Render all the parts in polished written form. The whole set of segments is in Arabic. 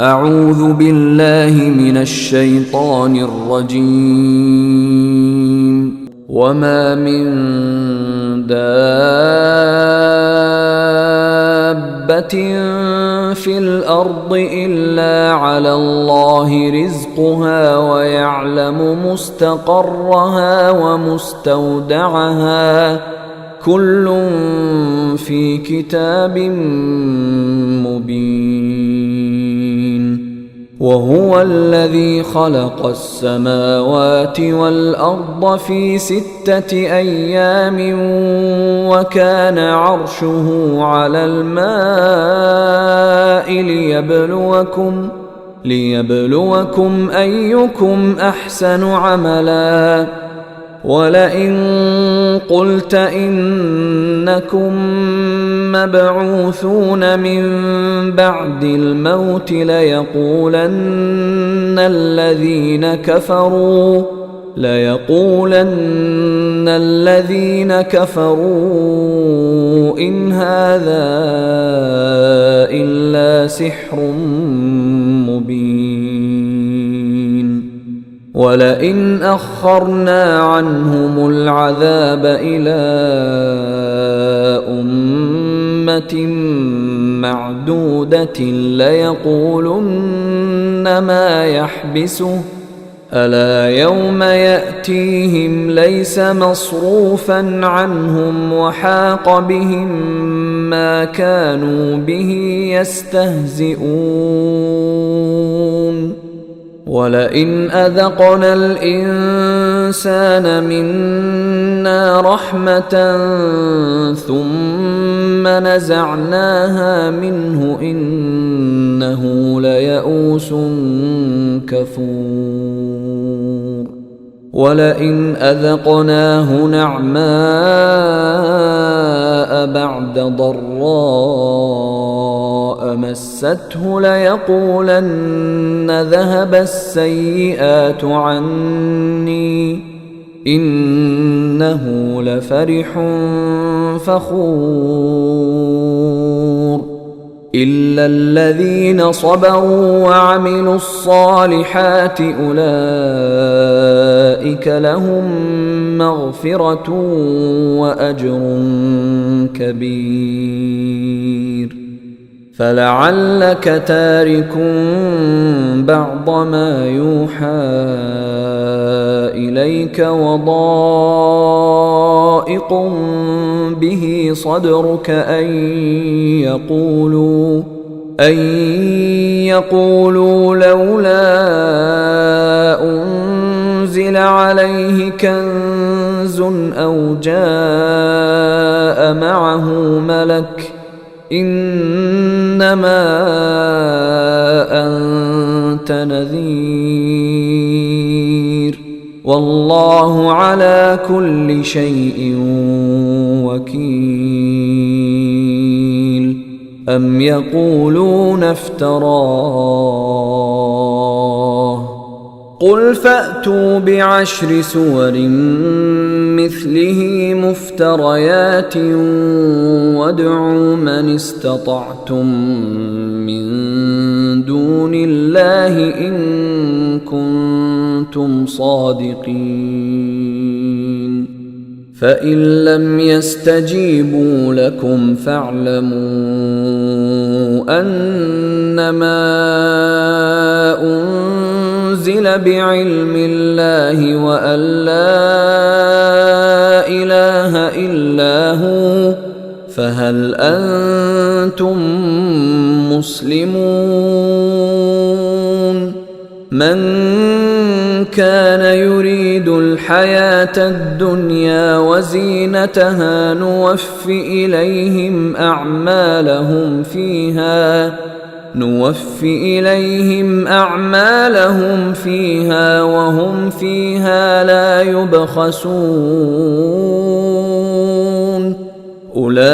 أعوذ بالله من الشيطان الرجيم. وما من دابة في الأرض إلا على الله رزقها ويعلم مستقرها ومستودعها كل في كتاب مبين. وهو الذي خلق السماوات والأرض في 6 أيام وكان عرشه على الماء ليبلوكم أيكم أحسن عملا. ولئن قلت إنكم مبعوثون من بعد الموت ليقولن الذين كفروا إن هذا إلا سحر مبين. ولئن أخرنا عنهم العذاب إلى أمة معدودة ليقولن ما يحبسه ألا يوم يأتيهم ليس مصروفا عنهم وحاق بهم ما كانوا به يستهزئون. ولئن أذقنا الإنسان منا رحمة ثم نزعناها منه إنه ليئوس كفور. ولئن أذقناه نعماء بعد ضراء مسته ليقولن ذهب السيئات عني إنه لفرح فخور. إلا الذين صبروا وعملوا الصالحات أولئك لهم مغفرة وأجر كبير. فلعلك تارك بعض ما يوحى إليك وضائق به صدرك أن يقولوا لولا أنزل عليه كنز أو جاء معه ملك إنما أنت نذير والله على كل شيء وكيل. أم يقولون افتراه قل فأتوا ب10 سور مثله مفتريات وادعوا من استطعتم من دون الله إن كنتم صادقين. فإن لم يستجيبوا لكم فاعلموا أنما أنزل بعلم الله وأن لا إله إلا هو فهل أنتم مسلمون. من كان يريد الحياة الدنيا وزينتها نوفِ إليهم أعمالهم فيها وهم فيها لا يبخسون. أولئك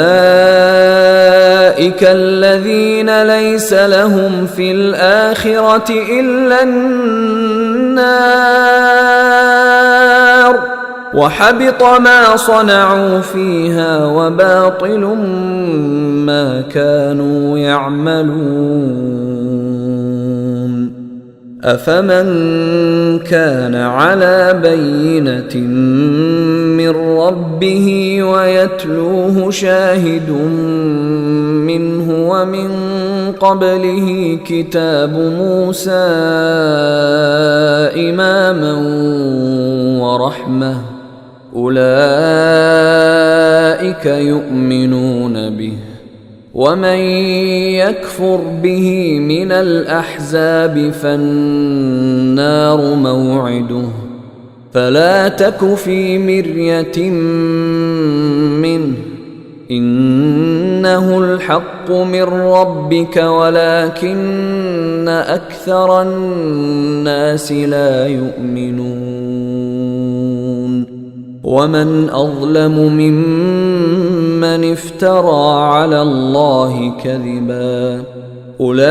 الذين ليس لهم في الآخرة إلا النار وحبط ما صنعوا فيها وباطل ما كانوا يعملون. أفمن كان على بينة من ربه ويتلوه شاهد منه ومن قبله كتاب موسى إماما ورحمة أولئك يؤمنون به ومن يكفر به من الأحزاب فالنار موعده فلا تك في مرية منه إنه الحق من ربك ولكن أكثر الناس لا يؤمنون ومن أظلم ممن افترى على الله كذبا أولئك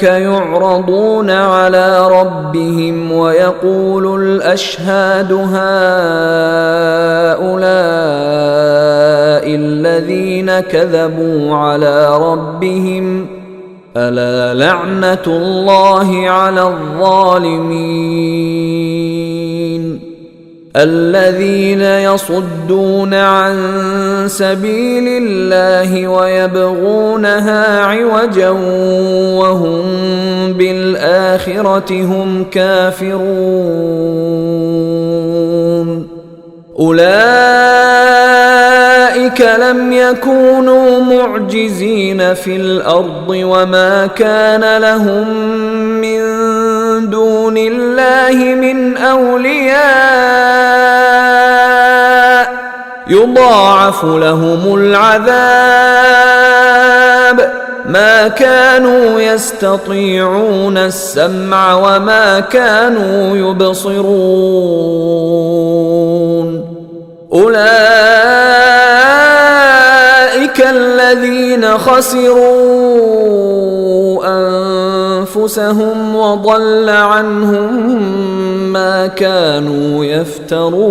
يعرضون على ربهم ويقول الأشهاد هؤلاء الذين كذبوا على ربهم ألا لعنة الله على الظالمين الذين يصدون عن سبيل الله ويبغونها عوجا وهم بالآخرة هم كافرون أولئك لم يكونوا معجزين في الأرض وما كان لهم من دون الله من أولياء يضاعف لهم العذاب ما كانوا يستطيعون السمع وما كانوا يبصرون أولئك الذين خسروا أنفسهم وضل عنهم ما كانوا يفترون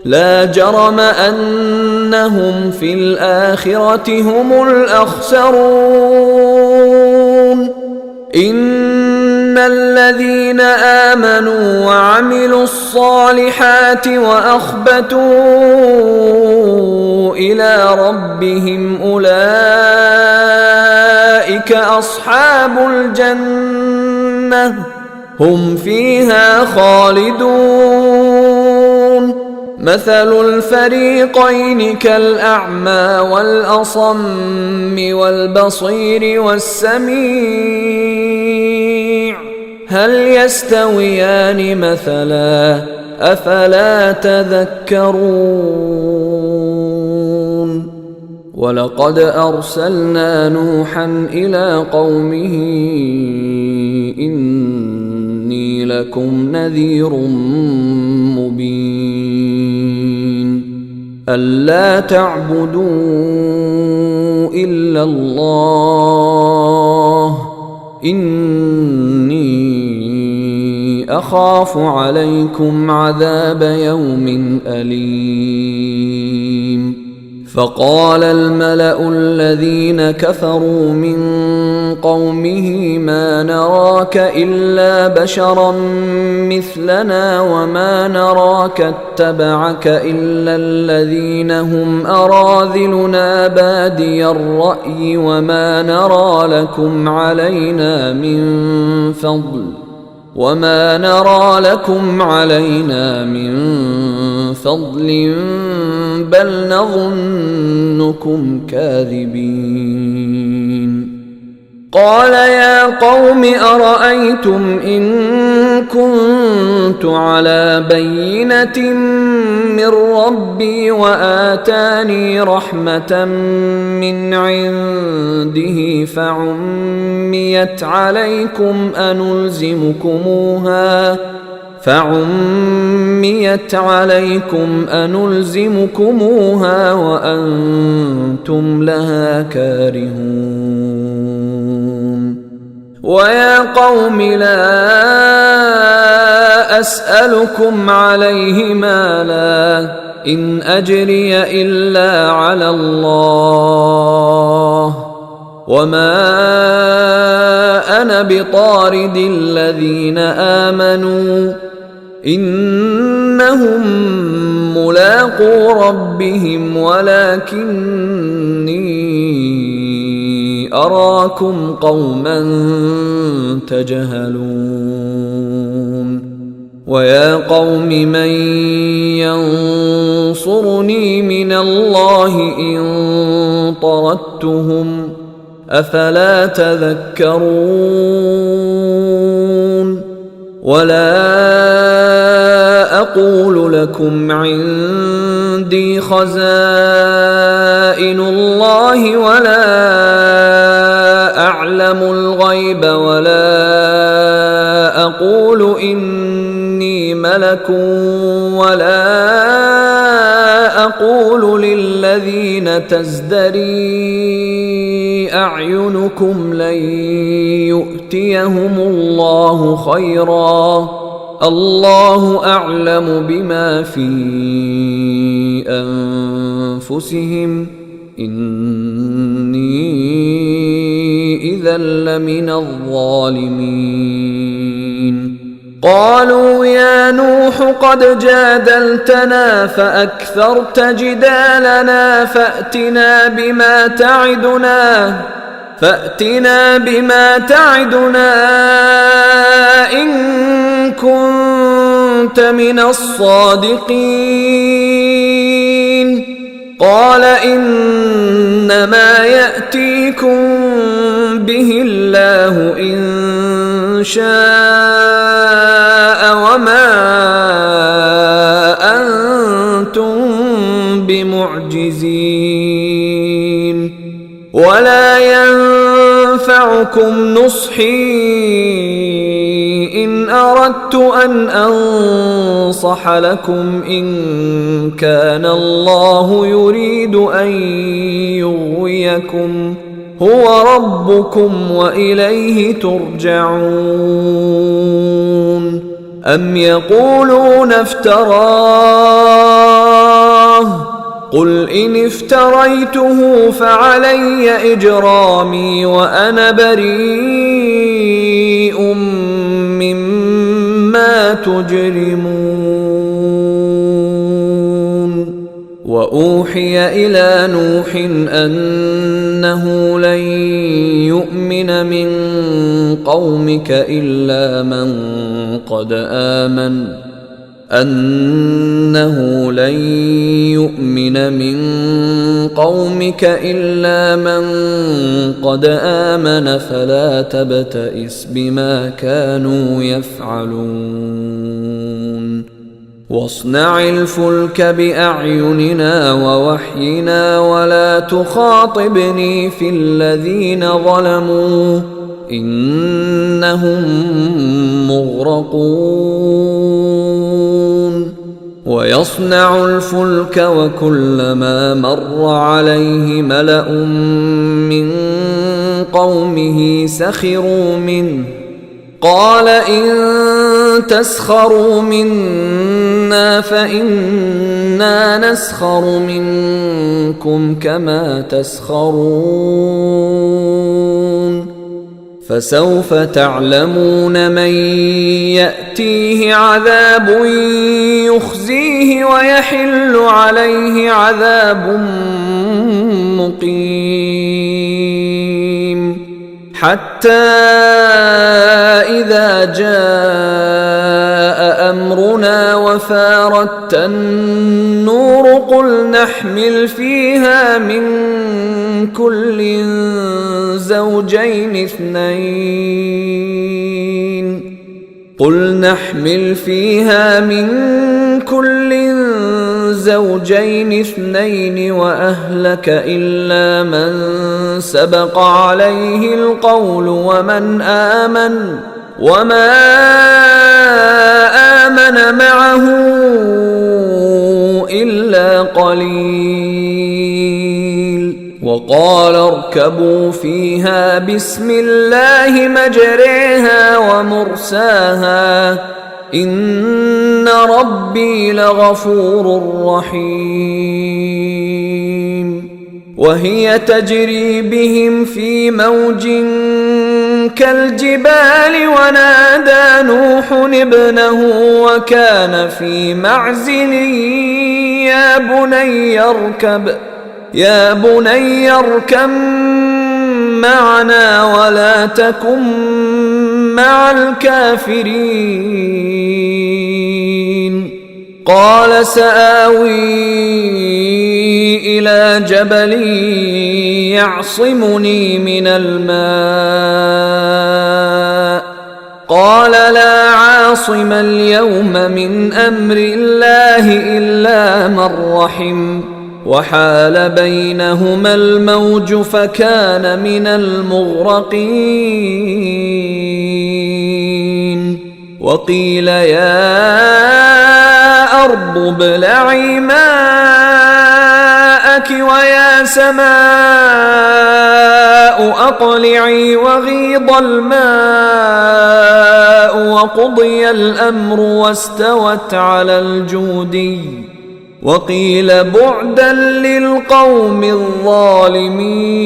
لا جرم أنهم في الآخرة هم الأخسرون إن الذين آمنوا وعملوا الصالحات وأخبتوا إلى ربهم أولئك أصحاب الجنة هم فيها خالدون مثل الفريقين كالأعمى والأصم والبصير والسميع هل يستويان مثلا أفلا تذكرون ولقد أرسلنا نوحا إلى قومه إني لكم نذير مبين ألا تعبدوا إلا الله إني أخاف عليكم عذاب يوم أليم فقال الملأ الذين كفروا من قومه ما نراك إلا بشرا مثلنا وما نراك اتبعك إلا الذين هم أراذلنا بادي الرأي وما نرى لكم علينا من فضل بل نظنكم كاذبين قال يا قوم أرأيتم إن كنت على بينة من ربي وآتاني رحمة من عنده فعميت عليكم أنلزمكموها وأنتم لها كارهون ويا قوم لا أسألكم عليه مالا إن أجري إلا على الله وما أنا بطارد الذين آمنوا إنهم ملاقو ربهم ولكني أراكم قوما تجهلون ويا قوم من ينصرني من الله إن طردتهم أفلا تذكرون ولا أقول لكم عندي خزائن الله ولا أعلم الغيب ولا أقول إني ملك ولا أقول للذين تزدري أعينكم لن يؤتيهم الله خيرا الله أعلم بما في أنفسهم إني إذا لمن الظالمين قالوا يا نوح قد جادلتنا فأكثرت جدالنا فأتنا بما تعدنا إن كنت من الصادقين قال إنما يأتيكم به الله إن شاء وما أنتم بمعجزين ولا ينفعكم نصحي إن أردت أن أنصح لكم إن كان الله يريد أن يغويكم هو ربكم وإليه ترجعون أم يقولون افتراه قل إن افتريته فعلي إجرامي وأنا بريء مما تجرمون وأوحي إلى نوح أنه لن يؤمن من قومك إلا من قد آمن فلا تبتئس بما كانوا يفعلون واصنع الفلك بأعيننا ووحينا ولا تخاطبني في الذين ظلموا إنهم مغرقون ويصنع الفلك وكلما مر عليه ملأ من قومه سخروا منه قال إن تسخروا منا فإنا نسخر منكم كما تسخرون فسوف تعلمون من يأتيه عذاب يخزيه ويحل عليه عذاب مقيم حتى إذا جاء أمرنا وفارت النور قل نحمل فيها من كل زوجين اثنين وأهلك إلا من سبق عليه القول وما آمن معه إلا قليل وقال اركبوا فيها بسم الله مجريها ومرساها إن ربي لغفور رحيم وهي تجري بهم في موج كالجبال ونادى نوح ابنه وكان في معزل يا بني اركب معنا ولا تكن مع الكافرين قال سآوي إلى جبل يعصمني من الماء قال لا عاصم اليوم من أمر الله إلا من رحم وحال بينهما الموج فكان من المغرقين وقيل يا أرض ابلعي ماءك ويا سماء أقلعي وغيض الماء وقضي الأمر واستوت على الجودي وقيل بعدا للقوم الظالمين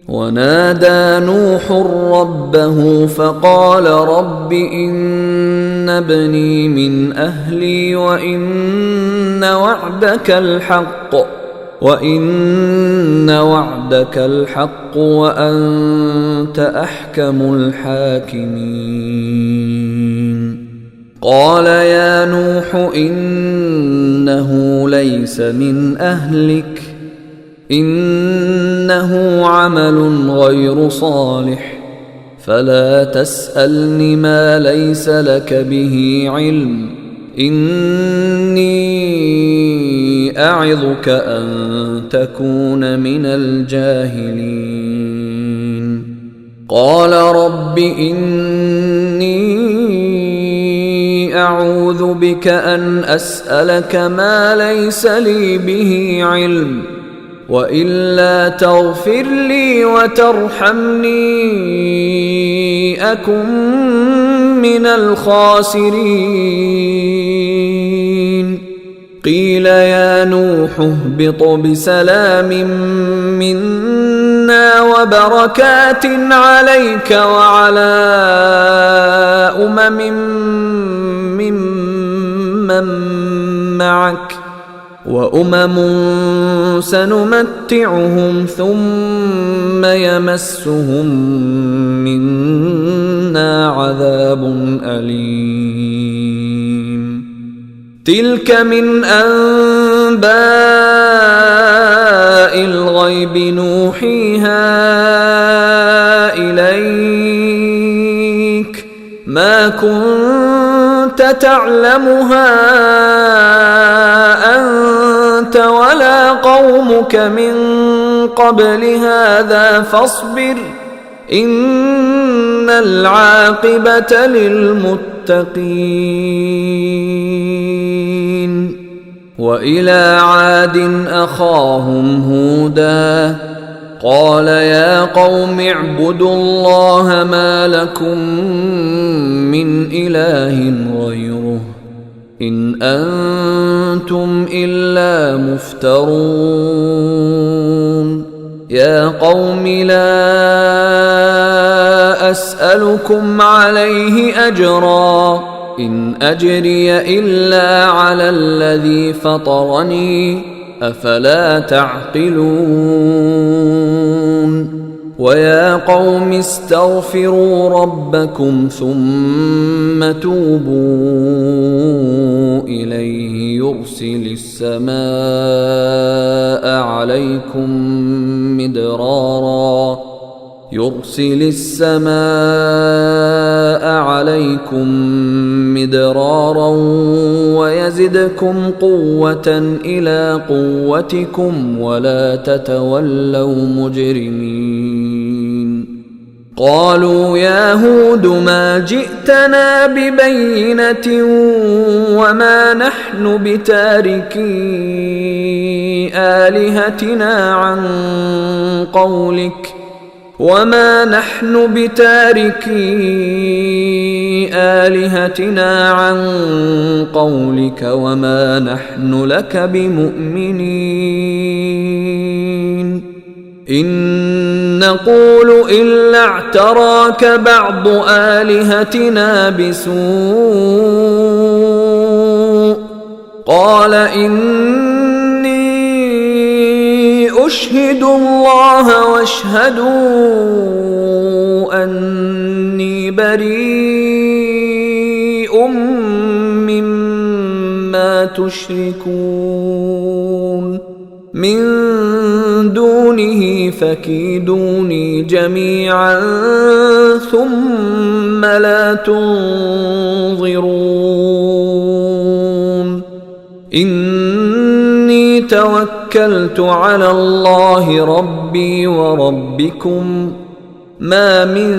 ونادى نوح ربه فقال رب إن ابني من أهلي وإن وعدك الحق وأنت أحكم الحاكمين قال يا نوح إنه ليس من أهلك إنه عمل غير صالح فلا تسألني ما ليس لك به علم إني أعظك أن تكون من الجاهلين قال رب إني أعوذ بك أن أسألك ما ليس لي به علم وإلا تغفر لي وترحمني أكن من الخاسرين قيل يا نوح اهبط بسلام منا وبركات عليك وعلى ممن معك وأمم سنمتعهم ثم يمسهم منا عذاب أليم تلك من أنباء الغيب نوحيها إليك ما كنت تعلمها أنت ولا قومك من قبل هذا فاصبر إن العاقبة للمتقين وإلى عاد أخاهم هودا قال يا قوم اعبدوا الله ما لكم من إله غيره إن أنتم إلا مفترون يا قوم لا أسألكم عليه أجرا إن أجري إلا على الذي فطرني أفلا تعقلون ويا قوم استغفروا ربكم ثم توبوا إليه يرسل السماء عليكم مدرارا ويزدكم قوة إلى قوتكم ولا تتولوا مجرمين قالوا يا هود ما جئتنا ببينة وما نحن بتاركي آلهتنا عن قولك وما نحن بتاركي آلهتنا عن قولك وما نحن لك بمؤمنين إن نقول إلا اعتراك بعض آلهتنا بسوء قال إني أشهد الله واشهدوا أني بريء مما تشركون من دونه فكيدوني جميعا ثم لا تنظرون إني توكلت على الله ربي وربكم ما من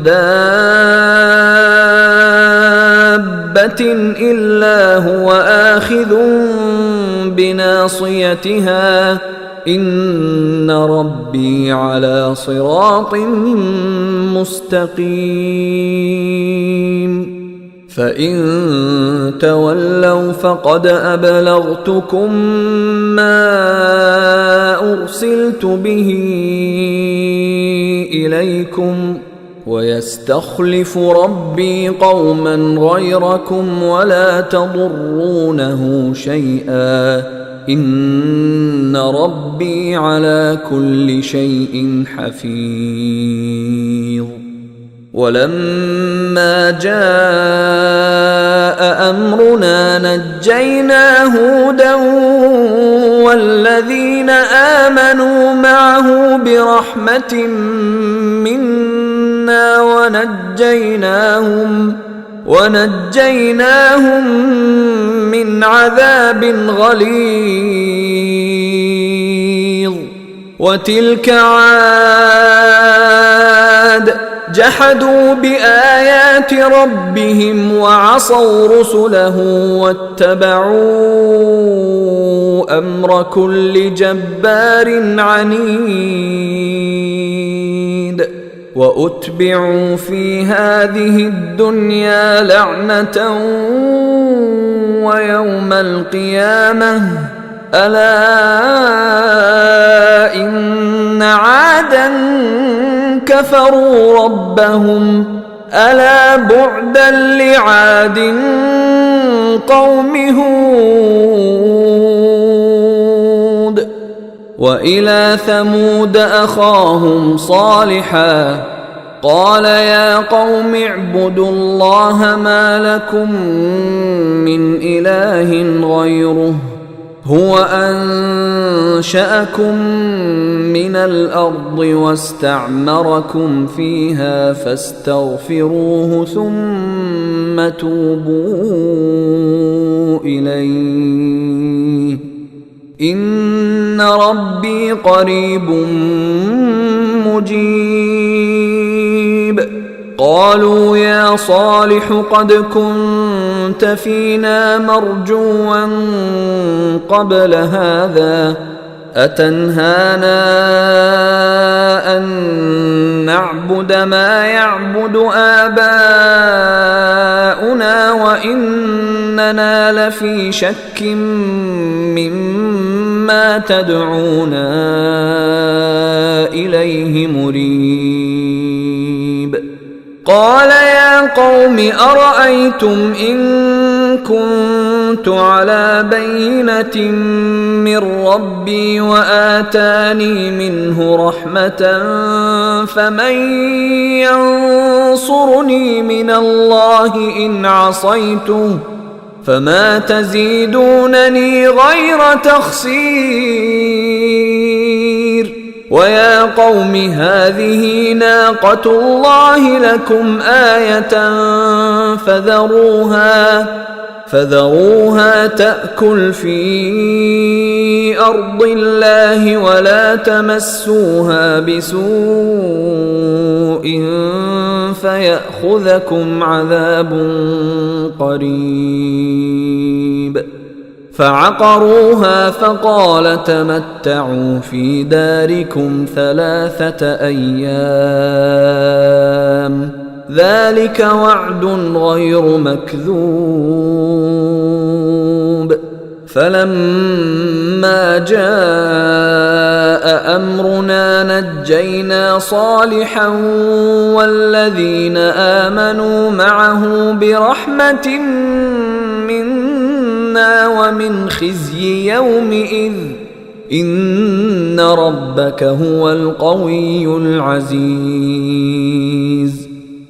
دابة إلا هو آخذ بناصيتها إن ربي على صراط مستقيم فإن تولوا فقد أبلغتكم ما أرسلت به إليكم ويستخلف ربي قوما غيركم ولا تضرونه شيئا إن ربي على كل شيء حفيظ ولما جاء أمرنا نجينا هودا والذين آمنوا معه برحمة منا ونجيناهم من عذاب غليظ وتلك عاد جحدوا بآيات ربهم وعصوا رسله واتبعوا أمر كل جبار عنيد وأتبعوا في هذه الدنيا لعنة ويوم القيامة ألا إن عادا كفروا ربهم ألا بعدا لعاد قوم هود وإلى ثمود أخاهم صالحا قال يا قوم اعبدوا الله ما لكم من إله غيره هو أنشأكم من الأرض واستعمركم فيها فاستغفروه ثم توبوا إليه إن ربي قريب مجيب قالوا يا صالح قد كنت فينا مرجوا قبل هذا أتنهانا أن نعبد ما يعبد آباؤنا وإننا لفي شك مما تدعونا إليه مريب قال يا قوم أرأيتم إن كنت على بينة من ربي وآتاني منه رحمة فمن ينصرني من الله إن عصيته فما تزيدونني غير تخسير ويا قوم هذه ناقة الله لكم آية فذروها تأكل في أرض الله ولا تمسوها بسوء فيأخذكم عذاب قريب فعقروها فقال تمتعوا في داركم 3 أيام ذلك وعد غير مكذوب. فلما جاء أمرنا نجينا صالحا والذين آمنوا معه برحمة منا ومن خزي يومئذ إن ربك هو القوي العزيز.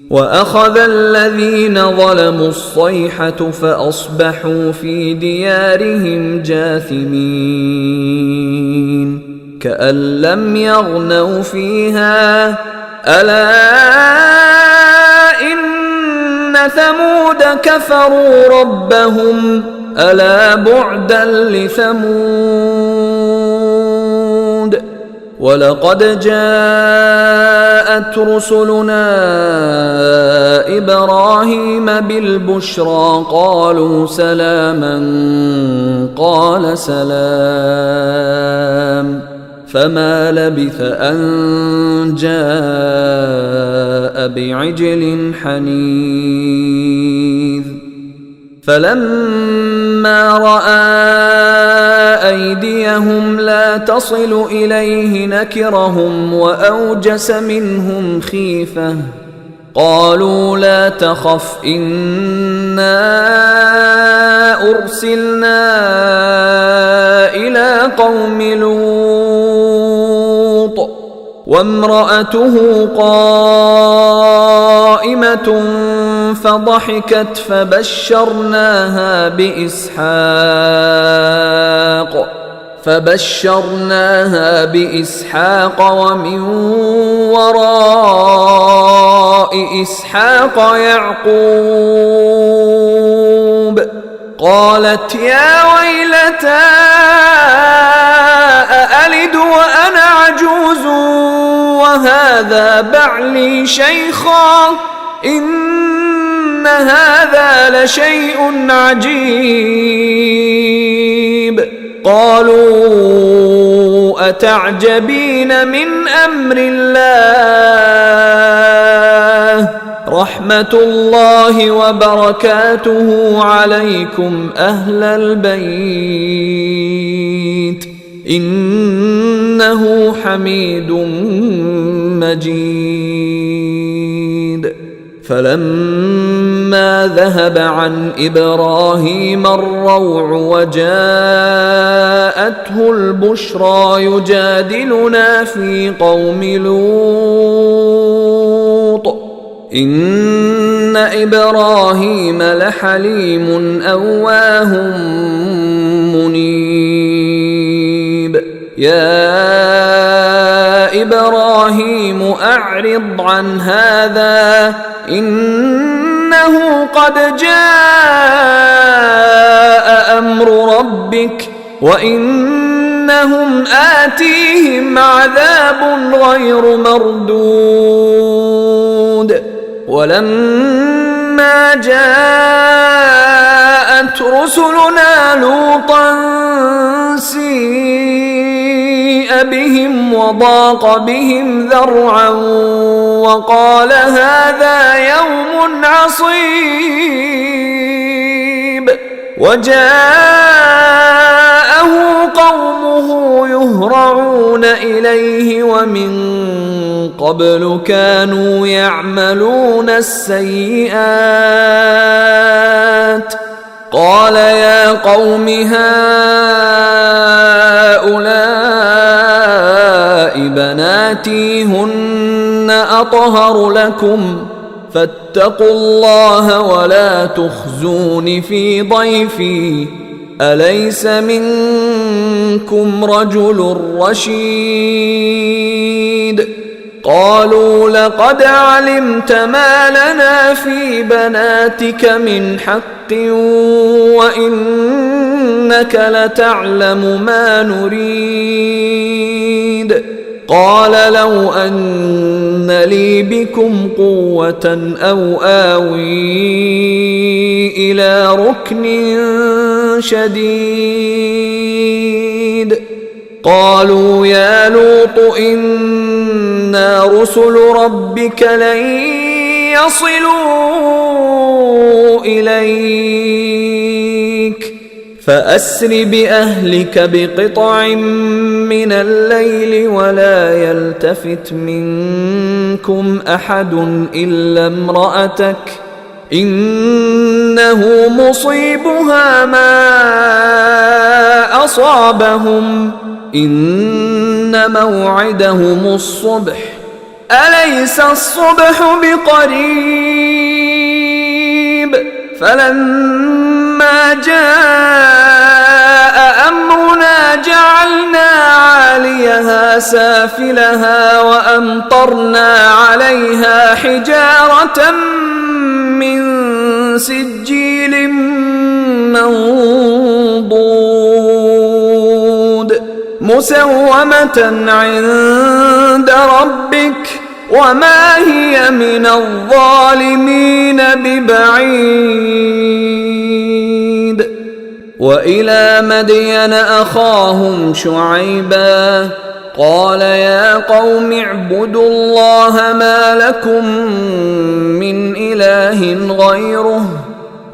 وأخذ الذين ظلموا الصيحة فأصبحوا في ديارهم جاثمين كأن لم يغنوا فيها ألا إن ثمود كفروا ربهم ألا بعدا لثمود. ولقد جاءت رسلنا إبراهيم بالبشرى قالوا سلاما قال سلام فما لبث أن جاء بعجل حنيذ. فلما رأى أيديهم لا تصل إليه نكرهم وأوجس منهم خيفة قالوا لا تخف إنا أرسلنا إلى قوم لوط وامرأته قائمة فضحكت فبشرناها بإسحاق ومن وراء إسحاق يعقوب. قالت يا ويلتى أألد وأنا عجوز وهذا بعلي شيخا إن هذا لشيء عجيب. قالوا أتعجبين من أمر الله رحمة الله وبركاته عليكم أهل البيت إنه حميد مجيد. فلما ذهب عن إبراهيم الروع وجاءته البشرى يجادلنا في قوم لوط إن إبراهيم لحليم أواه منيب. يا إبراهيم أعرض عن هذا إنه قد جاء أمر ربك وإنهم آتيهم عذاب غير مردود. ولما جاءت رسلنا لوطا سيء بهم وضاق بهم ذرعا وقال هذا يوم عصيب. وجاءه قومه يهرعون إليه ومن قبل كانوا يعملون السيئات. قال يا قوم هؤلاء بناتي هن أطهر لكم فاتقوا الله ولا تخزون في ضيفي أليس منكم رجل رشيد. قالوا لقد علمت ما لنا في بناتك من حق وإنك لتعلم ما نريد قال لو أن لي بكم قوة أو آوي إلى ركن شديد قالوا يا لوط إنا رسل ربك لن يصلوا إليك فأسر بأهلك بقطع من الليل ولا يلتفت منكم أحد إلا امرأتك إنه مصيبها ما أصابهم إن موعدهم الصبح أليس الصبح بقريب فلما جاء أمرنا جعلنا عاليها سافلها وأمطرنا عليها حجارة من سجيل منضود مسومة عند ربك وما هي من الظالمين ببعيد وإلى مدين أخاهم شعيبا قال يا قوم اعبدوا الله ما لكم من إله غيره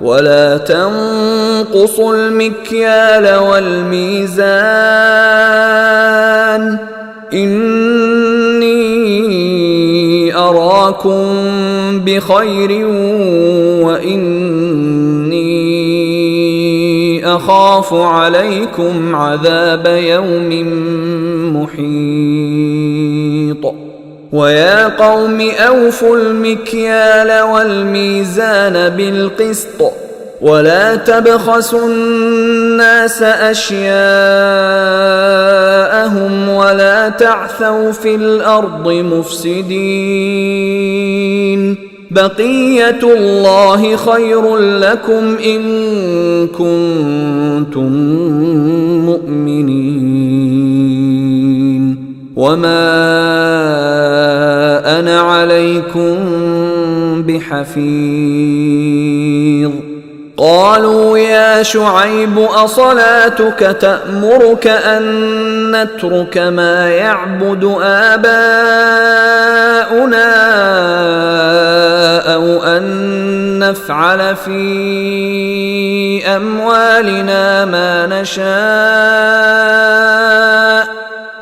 ولا تنقصوا المكيال والميزان إني أراكم بخير وإني أخاف عليكم عذاب يوم محيط ويا قوم أوفوا المكيال والميزان بالقسط ولا تبخسوا الناس أشياءهم ولا تعثوا في الأرض مفسدين بقية الله خير لكم إن كنتم مؤمنين وما أنا عليكم بحفيظ قالوا يا شعيب أصلاتك تأمرك أن نترك ما يعبد آباؤنا أو أن نفعل في أموالنا ما نشاء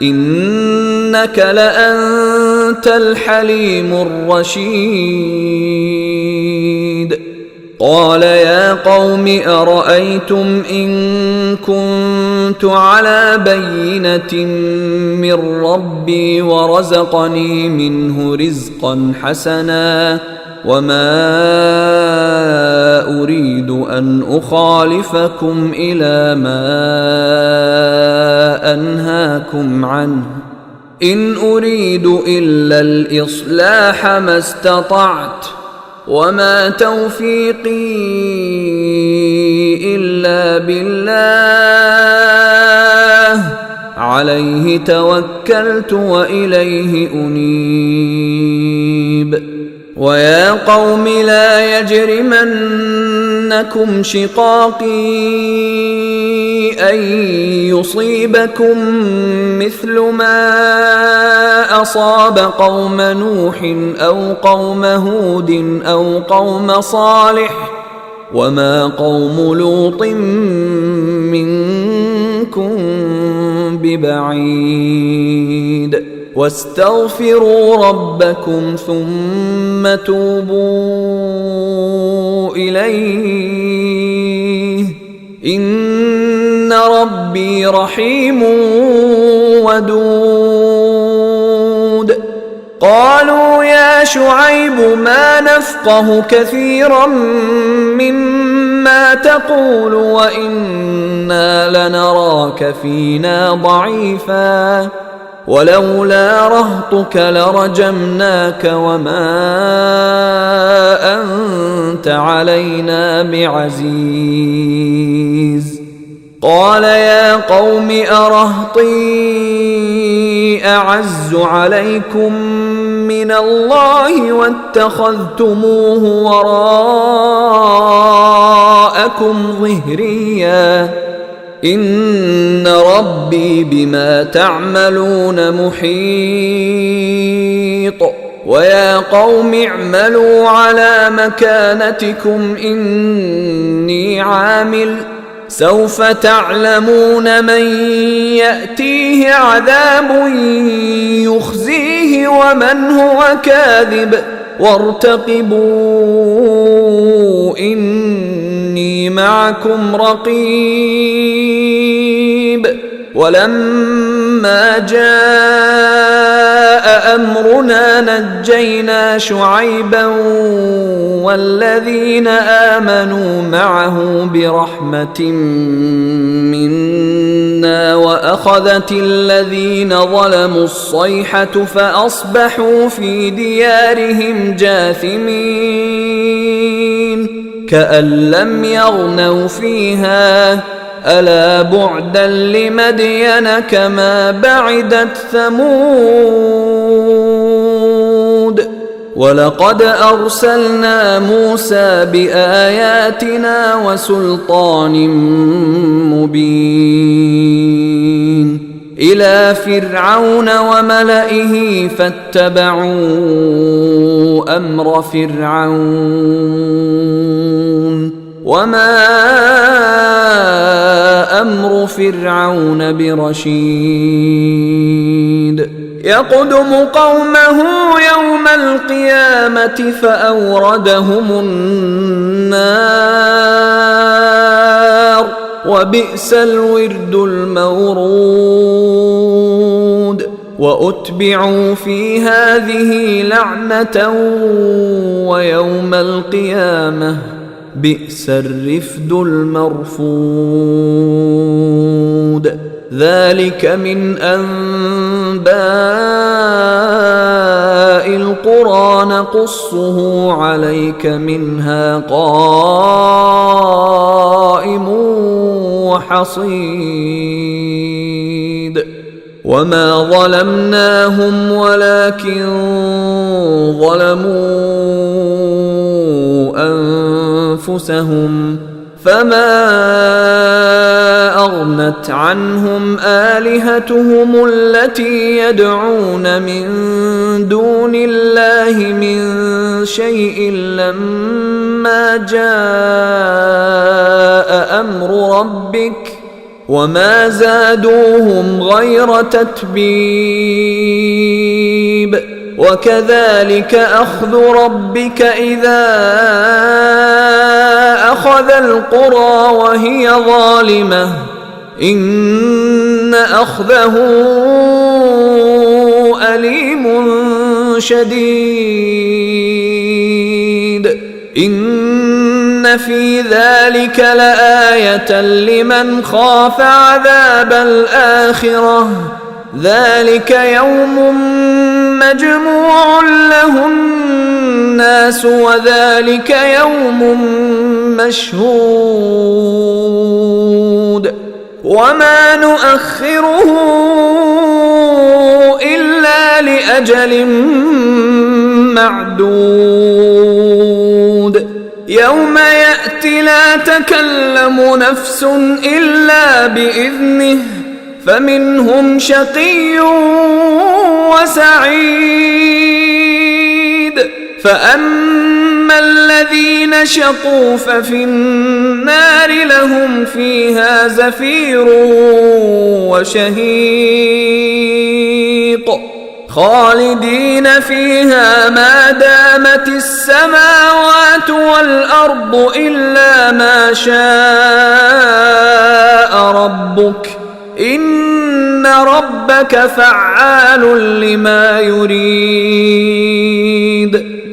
إنك لأنت الحليم الرشيد قال يا قوم أرأيتم إن كنت على بينة من ربي ورزقني منه رزقا حسنا وما أريد أن أخالفكم إلى ما أنهاكم عنه إن أريد إلا الإصلاح ما استطعت وما توفيقي إلا بالله عليه توكلت وإليه أنيب ويا قوم لا يجرمنكم شقاقي أن يصيبكم مثل ما أصاب قوم نوح أو قوم هود أو قوم صالح وما قوم لوط منكم ببعيد واستغفروا ربكم ثم توبوا إليه إن ربي رحيم ودود قالوا يا شعيب ما نفقه كثيرا مما تقول وإنا لنراك فينا ضعيفا ولولا رهطك لرجمناك وما أنت علينا بعزيز قال يا قوم أرهطي أعز عليكم من الله واتخذتموه وراءكم ظهريا إن ربي بما تعملون محيط ويا قوم اعملوا على مكانتكم إني عامل سوف تعلمون من يأتيه عذاب يخزيه ومن هو كاذب وارتقبوا إني معكم رقيب ولما جاء أمرنا نجينا شعيبا والذين آمنوا معه برحمة منا وأخذت الذين ظلموا الصيحة فأصبحوا في ديارهم جاثمين كأن لم يغنوا فيها ألا بعدا لمدين كما بعدت ثمود ولقد أرسلنا موسى بآياتنا وسلطان مبين إلى فرعون وملئه فاتبعوا أمر فرعون وما أمر فرعون برشيد يقدم قومه يوم القيامة فأوردهم النار وبئس الورد المورود وأتبعوا في هذه لعنة ويوم القيامة بئس الرفد المرفود ذلك من أنباء القرى نقصه عليك منها قائم وحصيد وما ظلمناهم ولكن ظلموا أنفسهم فما أغنت عنهم آلهتهم التي يدعون من دون الله من شيء لما جاء أمر ربك وما زادوهم غير تتبيب وكذلك أخذ ربك إذا أخذ القرى وهي ظالمة إن أخذه أليم شديد إن في ذلك لآية لمن خاف عذاب الآخرة ذلك يوم مجموع له الناس وذلك يوم مشهود وما نؤخره إلا لأجل معدود يوم يأتي لا تكلم نفس إلا بإذنه فمنهم شقي وسعيد فأما الذين شقوا ففي النار لهم فيها زفير وشهيق خالدين فيها ما دامت السماوات والأرض إلا ما شاء ربك إن ربك فعال لما يريد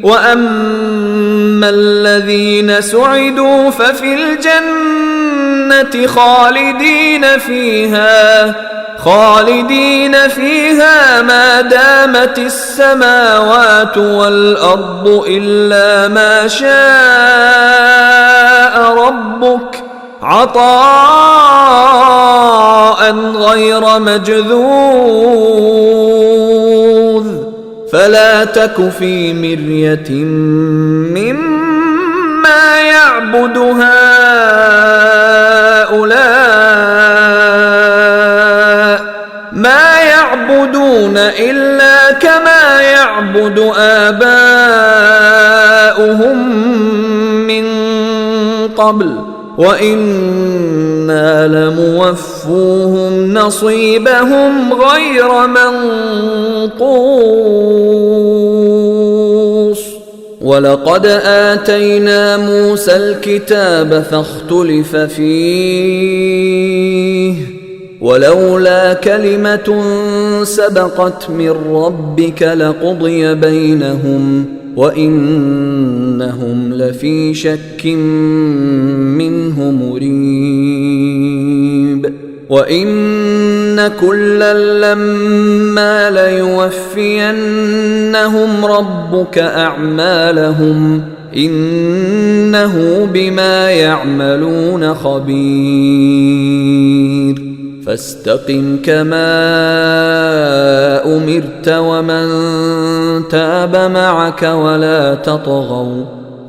وأما الذين سعدوا ففي الجنة خالدين فيها ما دامت السماوات والأرض إلا ما شاء ربك عطاء غير مجذوذ فلا تك في مرية مما يعبد هؤلاء ما يعبدون إلا كما يعبد آباؤهم من قبل وإنا لموفوهم نصيبهم غير منقوص ولقد آتينا موسى الكتاب فاختلف فيه ولولا كلمة سبقت من ربك لقضي بينهم وإنهم لفي شك منه مريب وإن كلا لما ليوفينهم ربك أعمالهم إنه بما يعملون خبير فاستقم كما أمرت ومن تاب معك ولا تطغوا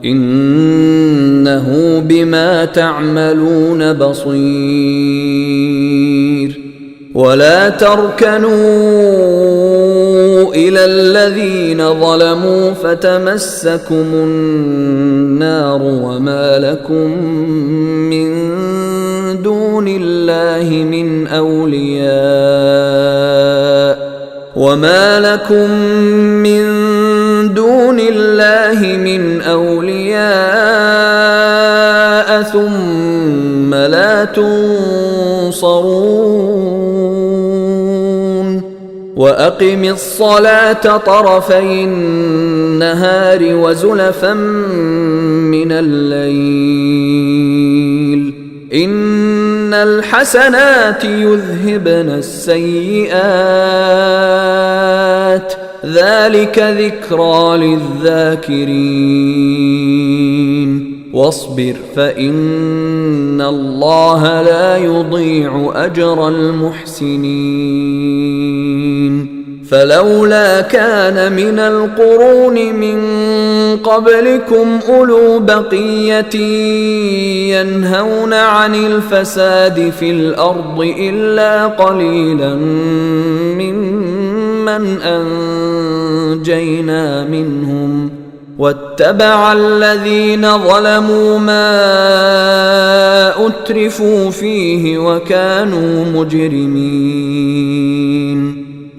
إنه بما تعملون بصير ولا تركنوا إلى الذين ظلموا فتمسكم النار وما لكم من دون الله من أولياء ثم لا تنصرون وأقم الصلاة طرفي النهار وزلفا من الليل إن الحسنات يذهبن السيئات ذلك ذكرى للذاكرين واصبر فإن الله لا يضيع أجر المحسنين فلولا كان من القرون من قبلكم أولو بقية ينهون عن الفساد في الأرض إلا قليلا ممن أنجينا منهم واتبع الذين ظلموا ما أترفوا فيه وكانوا مجرمين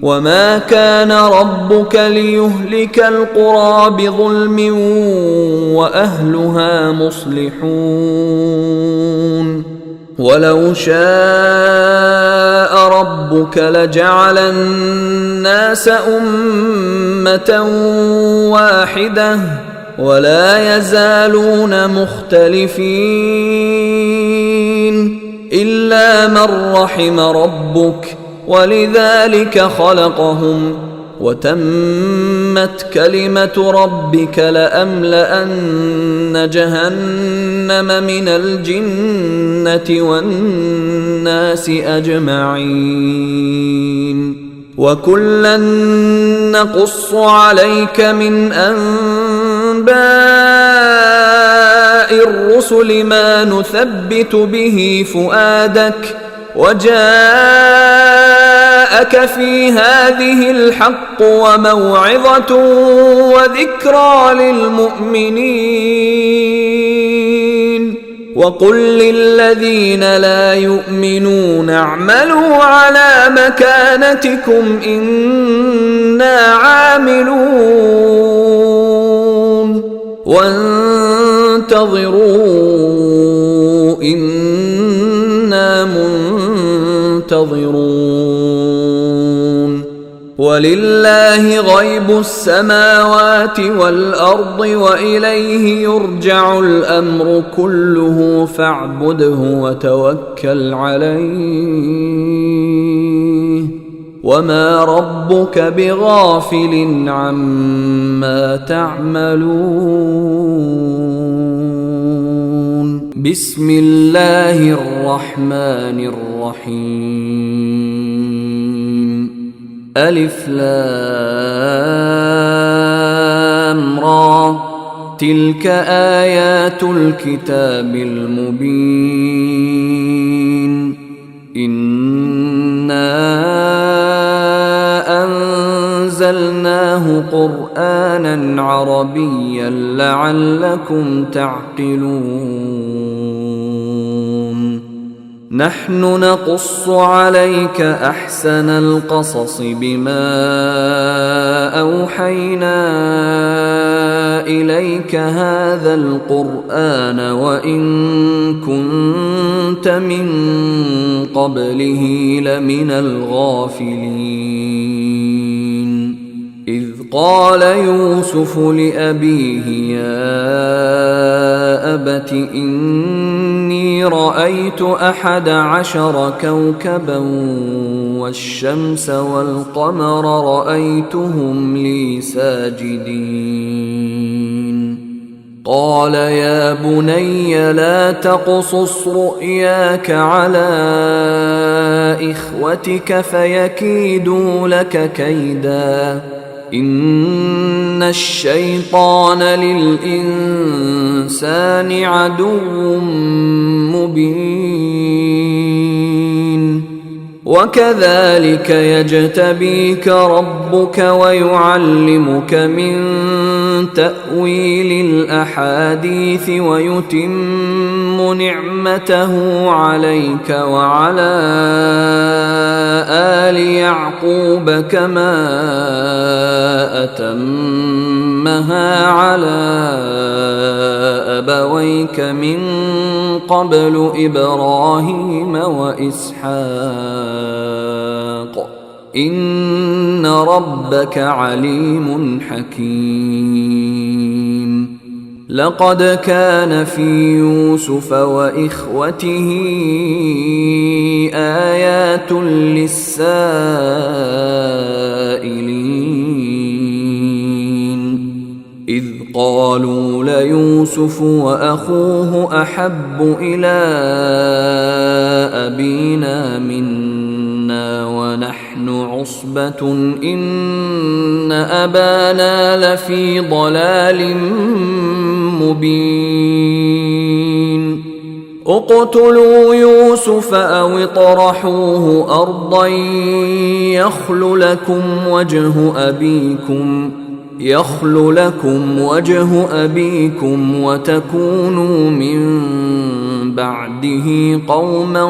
وما كان ربك ليهلك القرى بظلم وأهلها مصلحون ولو شاء ربك لجعل الناس أمة واحدة ولا يزالون مختلفين إلا من رحم ربك ولذلك خلقهم وتمت كلمة ربك لأملأن جهنم من الجنة والناس أجمعين وكلا نقص عليك من أنباء الرسل ما نثبت به فؤادك وجاءك في هذه الحق وموعظة وذكرى للمؤمنين وقل للذين لا يؤمنون اعملوا على مكانتكم إنا عاملون وانتظروا إنا منتظرون ولله غيب السماوات والأرض وإليه يرجع الأمر كله فاعبده وتوكل عليه وما ربك بغافل عما تعملون بسم الله الرحمن الرحيم ألف لام را تلك آيات الكتاب المبين إنا أنزلناه قرآنا عربيا لعلكم تعقلون نحن نقص عليك أحسن القصص بما أوحينا إليك هذا القرآن وإن كنت من قبله لمن الغافلين إذ قال يوسف لأبيه يا أبت إني رأيت 11 كوكبا والشمس والقمر رأيتهم لي ساجدين قال يا بني لا تقصص رؤياك على إخوتك فيكيدوا لك كيدا إن الشيطان للإنسان عدو مبين وكذلك يجتبيك ربك ويعلمك من تأويل الأحاديث ويتم نعمته عليك وعلى آل يعقوب كما أتمها على أبويك من قبل إبراهيم وإسحاق إن ربك عليم حكيم لقد كان في يوسف وإخوته آيات للسائلين إذ قالوا ليوسف وأخوه أحب إلى أبينا منا ونحن عصبة إن أبانا لفي ضلال مبين اقتلوا يوسف أو اطرحوه أرضا يخل لكم وجه أبيكم وتكونوا من بعده قوما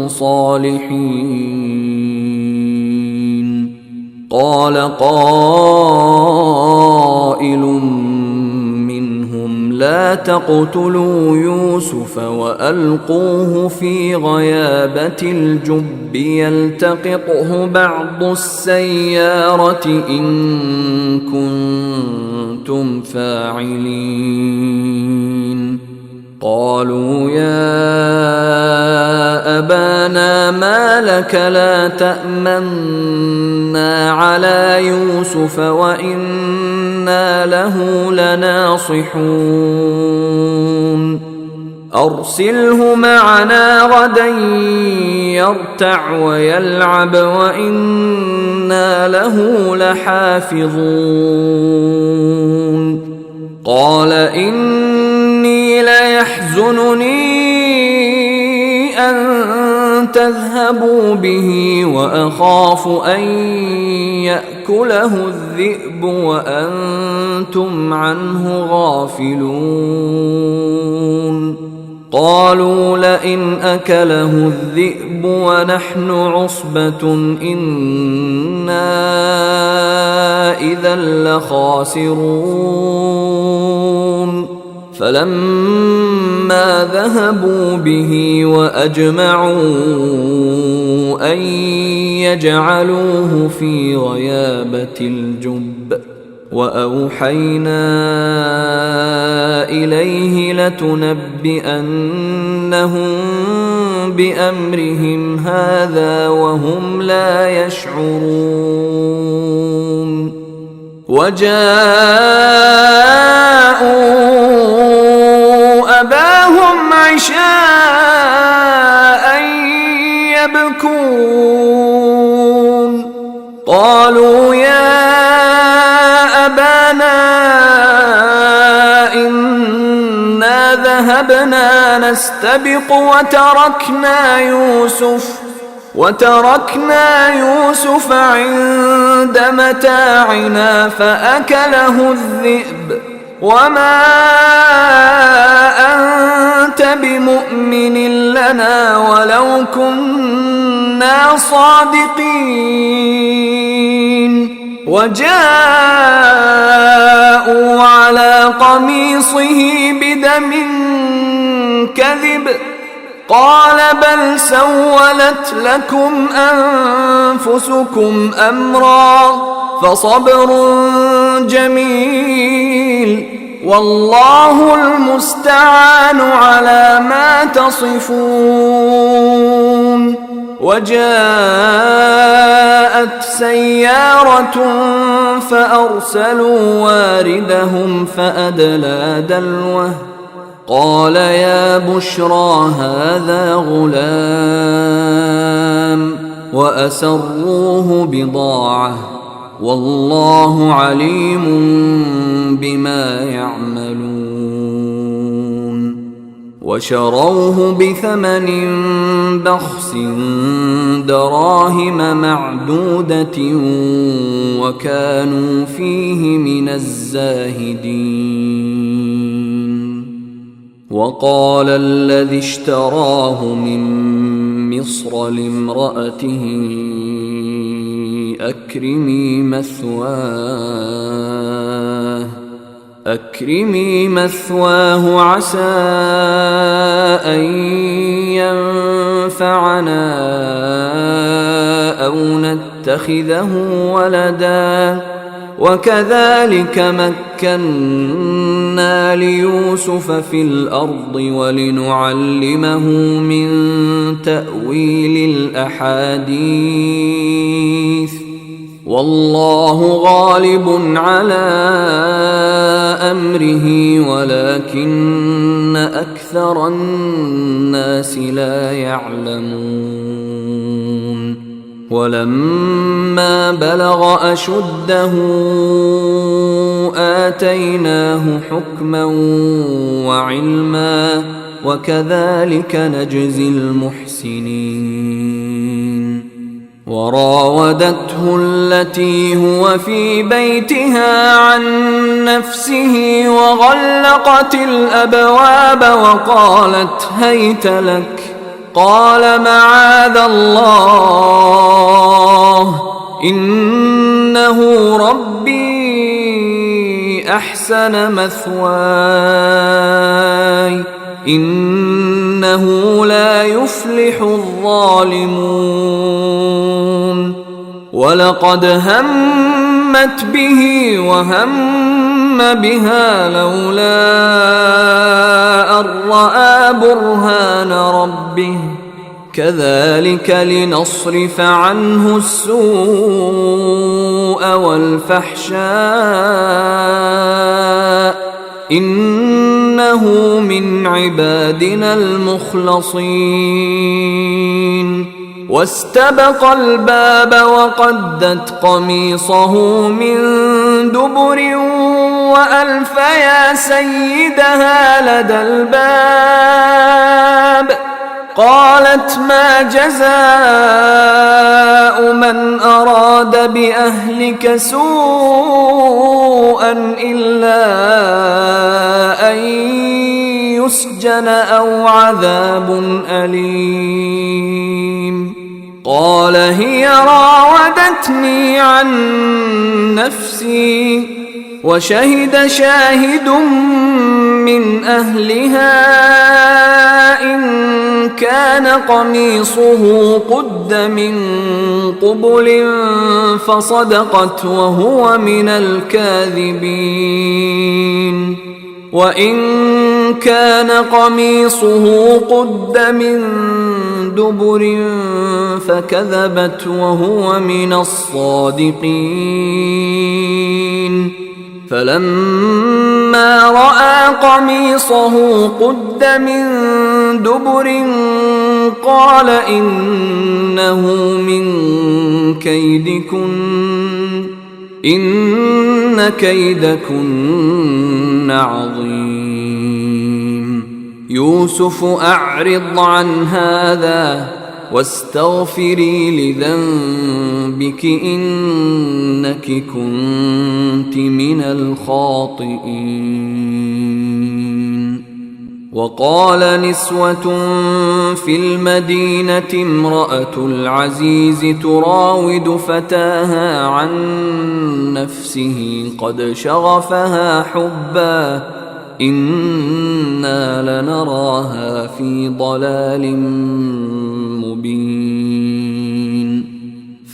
صالحين قال قائل منهم لا تقتلوا يوسف وألقوه في غيابة الجب يلتقطه بعض السيارة إن كنتم فاعلين قالوا يا أبانا ما لك لا تأمنا على يوسف وإنا له لناصحون أرسله معنا غدا يرتع ويلعب وإنا له لحافظون قال إني ليحزنني أن تذهبوا به وأخاف أن يأكله الذئب وأنتم عنه غافلون قالوا لئن أكله الذئب ونحن عصبة إنا إذا لخاسرون فلما ذهبوا به وأجمعوا أن يجعلوه في غيابة الجب وأوحينا إليه لتنبئنهم بأمرهم هذا وهم لا يشعرون وجاءوا أباهم قالوا يا أبانا إنا ذهبنا نستبق وتركنا يوسف عند متاعنا فأكله الذئب وما أنت بمؤمن لنا ولو كنا صادقين. وجاءوا على قميصه بدم كذب قال بل سولت لكم أنفسكم أمرا فصبر جميل والله المستعان على ما تصفون. وجاءت سيارة فأرسلوا واردهم فأدلى دلوه قال يا بشرى هذا غلام وأسروه بضاعة والله عليم بما يعملون. وشروه بثمن بخس دراهم معدودة وكانوا فيه من الزاهدين. وقال الذي اشتراه من مصر لامرأته أكرمي مثواه عسى أن ينفعنا أو نتخذه ولدا وكذلك مكنا ليوسف في الأرض ولنعلمه من تأويل الأحاديث والله غالب على أمره ولكن أكثر الناس لا يعلمون. ولما بلغ أشده آتيناه حكما وعلما وكذلك نجزي المحسنين. وراودته التي هو في بيتها عن نفسه وغلقت الأبواب وقالت هيت لك قال معاذ الله إنه ربي أحسن مثواي إنه لا يفلح الظالمون. ولقد همت به وهم بها لولا أن رأى برهان ربه كذلك لنصرف عنه السوء والفحشاء إنه من عبادنا المخلصين. واستبق الباب وقدت قميصه من دبر وألف يا سيدها لدى الباب قالت ما جزاء من أراد بأهلك سوءا إلا أن يسجن أو عذاب أليم. قال هي راودتني عن نفسي وشهد شاهد من أهلها إن كان قميصه قد من قبل فصدقت وهو من الكاذبين وإن كان قميصه قد من دبر فكذبت وهو من الصادقين. فلما رأى قميصه قد من دبر قال إنه من كيدكن إن كيدكن عظيم. يوسف أعرض عن هذا واستغفري لذنبك إنك كنت من الخاطئين. وقال نسوة في المدينة امرأة العزيز تراود فتاها عن نفسه قد شغفها حبا إنا لنراها في ضلال مبين.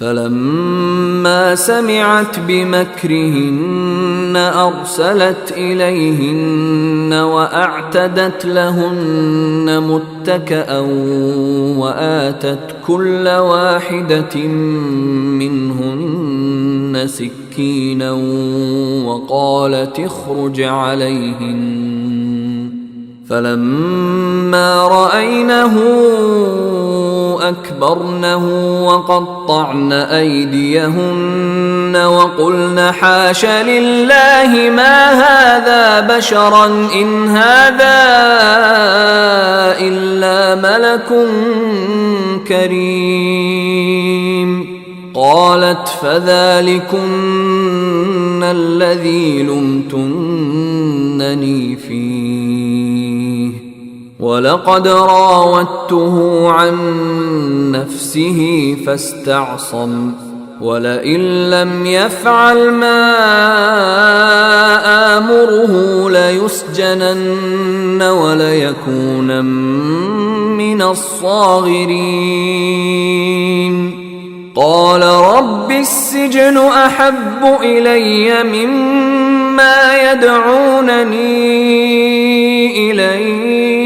فلما سمعت بمكرهن أرسلت إليهن وأعتدت لهن متكأ وآتت كل واحدة منهن سكينا وقالت اخرج عليهن. فلما رأينه أكبرنه وقطعن أيديهن وقلن حاش لله ما هذا بشرا إن هذا إلا ملك كريم. قالت فذلكن الذي لمتنني فيه ولقد راودته عن نفسه فاستعصم ولئن لم يفعل ما آمره ليسجنن وليكونن من الصاغرين. قال رب السجن أحب إلي مما يدعونني إليه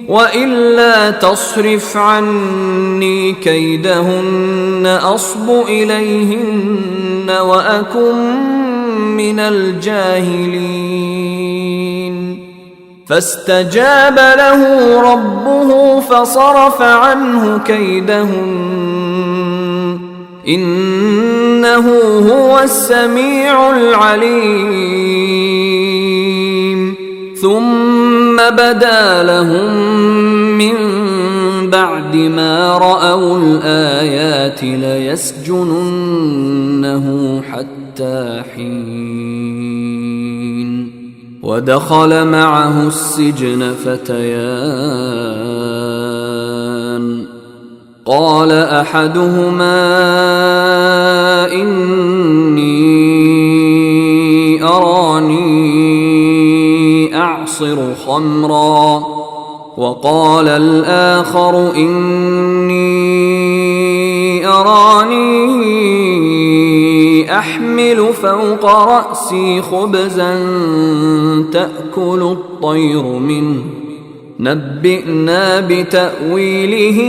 وإلا تصرف عني كيدهن أصب إليهن وأكن من الجاهلين. فاستجاب له ربه فصرف عنه كيدهن إنه هو السميع العليم. ثم بدا لهم من بعد ما رأوا الآيات ليسجننه حتى حين. ودخل معه السجن فتيان قال أحدهما إني أراني أعصر خمرا وقال الآخر إني أراني أحمل فوق رأسي خبزا تأكل الطير منه نبئنا بتأويله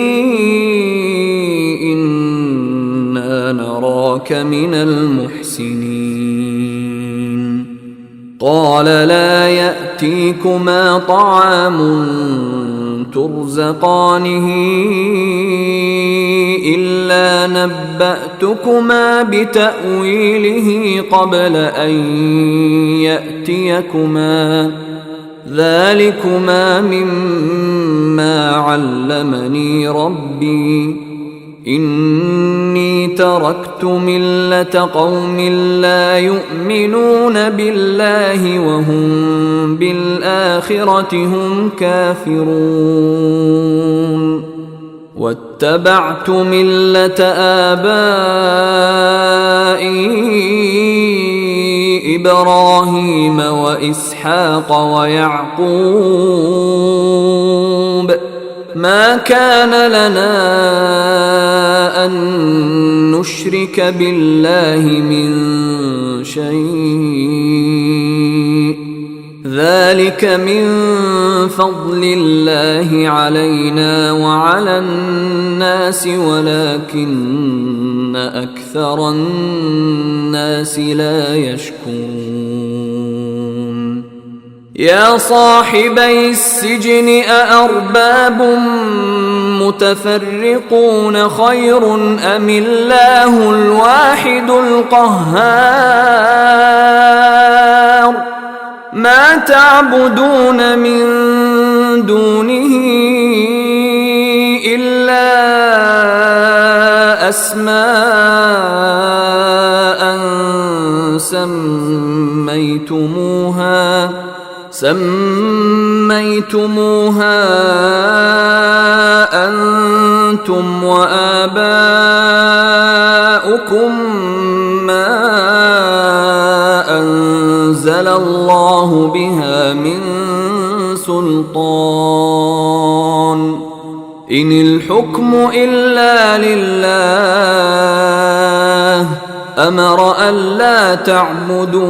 إنا نراك من المحسنين. قال لا يأتيكما طعام ترزقانه إلا نبأتكما بتأويله قبل أن يأتيكما ذلكما مما علمني ربي إني تركت ملة قوم لا يؤمنون بالله وهم بالآخرة هم كافرون واتبعت ملة آبائي إبراهيم وإسحاق ويعقوب ما كان لنا أن نشرك بالله من شيء ذلك من فضل الله علينا وعلى الناس ولكن أكثر الناس لا يشكرون. يا صاحبي السجن أأرباب المتفرقون خير أم الله الواحد القهار ما تعبدون من دونه إلا أسماء سميتموها أنتم وآباؤكم ما أنزل الله بها من سلطان إن الحكم إلا لله أمر ألا تعبدوا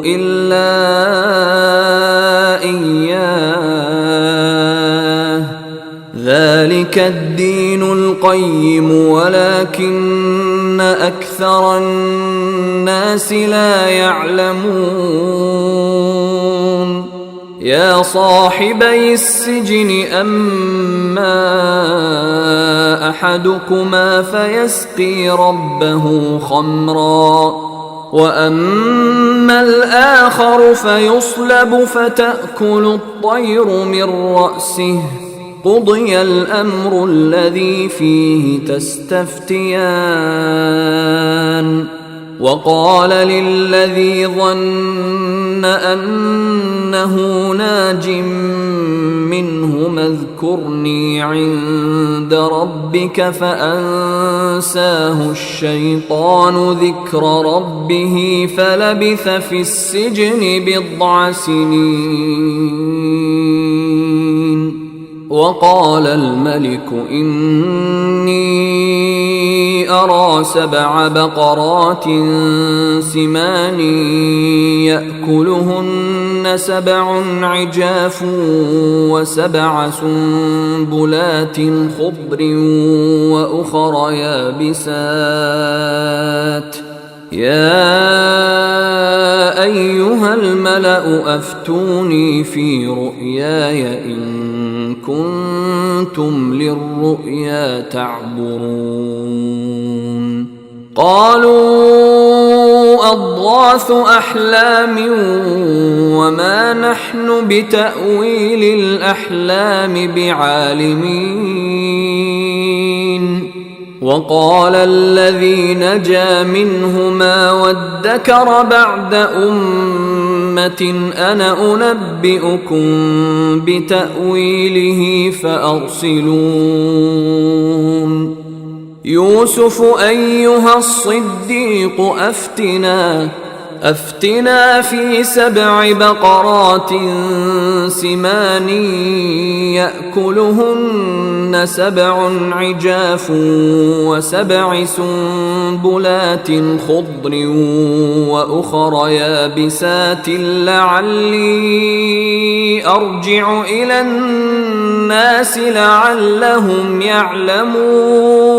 إلا إياه ذلك الدين القيم ولكن أكثر الناس لا يعلمون يا صاحبي السجن أما أحدكما فيسقي ربه خمرا وأما الآخر فيصلب فتأكل الطير من رأسه قضي الأمر الذي فيه تستفتيان وقال للذي ظن أنه ناج منهما اذكرني عند ربك فأنساه الشيطان ذكر ربه فلبث في السجن 9 سنين وقال الملك إني أرى 7 بقرات سمان يأكلهن 7 عجاف و7 سنبلات خضر وأخر يابسات يا أيها الملأ أفتوني في رؤياي إن كنتم للرؤيا تعبرون قالوا أضغاث أحلام وما نحن بتأويل الأحلام بعالمين وقال الذي نجا منهما وادكر بعد أمة أنا أنبئكم بتأويله فأرسلون يوسف أيها الصديق أفتنا في 7 بقرات سمان يأكلهن 7 عجاف و7 سنبلات خضر وأخر يابسات لعلي أرجع إلى الناس لعلهم يعلمون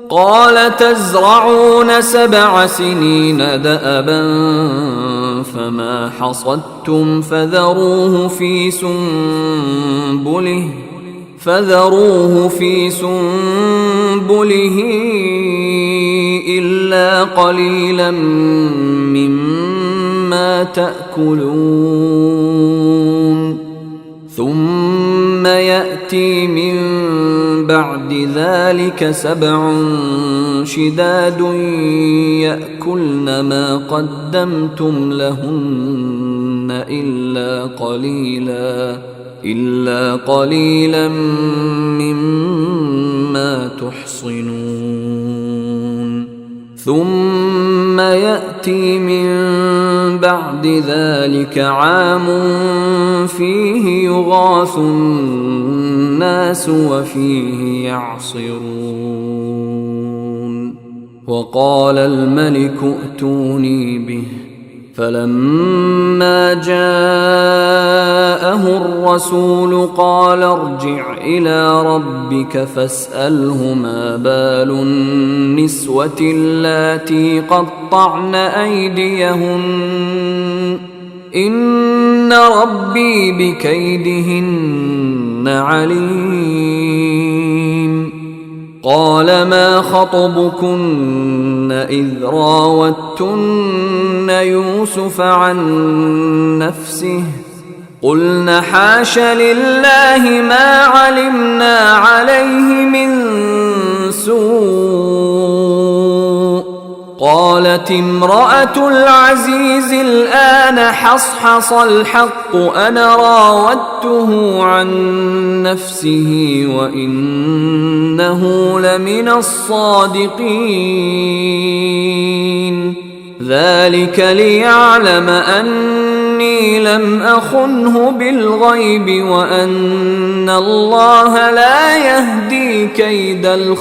قال تزرعون 7 سنين دأبا فما حصدتم فذروه في سنبله إلا قليلا مما تأكلون ثم يأتي من بعد ذلك 7 شداد يأكلن ما قدمتم لهن إلا قليلا مما تحصنون ثم يأتي من بعد ذلك عام فيه يغاث الناس وفيه يعصرون وقال الملك ائتوني به فلما جاءه الرسول قال ارجع إلى ربك فاسأله ما بال النسوة اللاتي قطعن أيديهن إن ربي بكيدهن عليم. قال ما خطبكن إذ راوتن يوسف عن نفسه قلن حاش لله ما علمنا عليه من سوء. قالت امرأة العزيز الآن حصحص الحق أنا راودته عن نفسه وإنه لمن الصادقين. ذلك ليعلم أني لم أخنه بالغيب وأن الله لا يهدي كيد الخائنين.